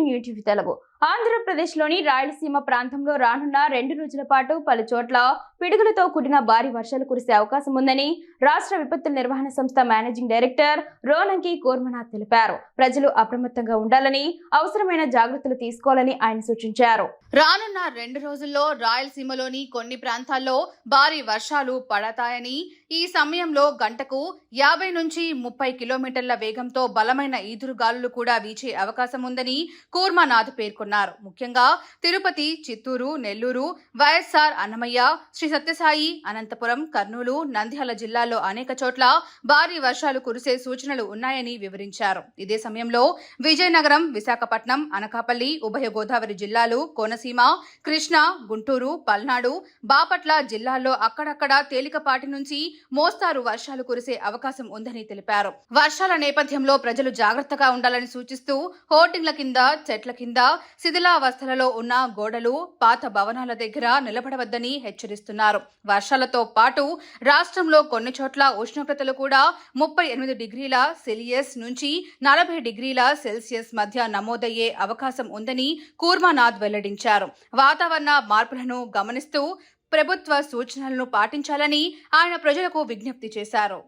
New TV Telugu. ఆంధ్రప్రదేశ్లోని రాయలసీమ ప్రాంతంలో రానున్న 2 రోజుల పాటు పలు చోట్ల పిడుగులతో కూడిన భారీ వర్షాలు కురిసే అవకాశం ఉందని రాష్ట్ర విపత్తుల నిర్వహణ సంస్థ మేనేజింగ్ డైరెక్టర్ రోనంకి కోర్మనాథ్ తెలిపారు. ప్రజలు అప్రమత్తంగా ఉండాలని, అవసరమైన జాగ్రత్తలు తీసుకోవాలని ఆయన సూచించారు. రానున్న 2 రోజుల్లో రాయలసీమలోని కొన్ని ప్రాంతాల్లో భారీ వర్షాలు పడతాయని, ఈ సమయంలో గంటకు 50 నుంచి 30 కిలోమీటర్ల వేగంతో బలమైన ఈదురుగాలులు కూడా వీచే అవకాశం ఉందని కూర్మానాథ్ పేర్కొన్నారు. ముఖ్యంగా తిరుపతి, చిత్తూరు, నెల్లూరు, వైఎస్ఆర్ అన్నమయ్య, శ్రీ సత్యసాయి, అనంతపురం, కర్నూలు, నంద్యాల జిల్లాల్లో అనేక చోట్ల భారీ వర్షాలు కురిసే సూచనలు ఉన్నాయని వివరించారు. ఇదే సమయంలో విజయనగరం, విశాఖపట్నం, అనకాపల్లి, ఉభయ గోదావరి జిల్లాలు, కోనసీమ, కృష్ణా, గుంటూరు, పల్నాడు, బాపట్ల జిల్లాల్లో అక్కడక్కడ తేలికపాటి నుంచి మోస్తారు వర్షాలు కురిసే అవకాశం ఉందని తెలిపారు. వర్షాల నేపథ్యంలో ప్రజలు జాగ్రత్తగా ఉండాలని సూచిస్తూ హోర్డింగ్ల కింద, చెట్ల కింద, శిథిలావస్థలలో ఉన్న గోడలు, పాత భవనాల దగ్గర నిలబడవద్దని హెచ్చరిస్తున్నారు. వర్షాలతో పాటు రాష్ట్రంలో కొన్ని చోట్ల ఉష్ణోగ్రతలు కూడా 38 డిగ్రీల సెల్సియస్ నుంచి 40 డిగ్రీల సెల్సియస్ మధ్య నమోదయ్యే అవకాశం ఉందని కూర్మానాథ్ వెల్లడించారు. వాతావరణ మార్పులను గమనిస్తూ ప్రభుత్వ సూచనలను పాటించాలని ఆయన ప్రజలకు విజ్ఞప్తి చేశారు.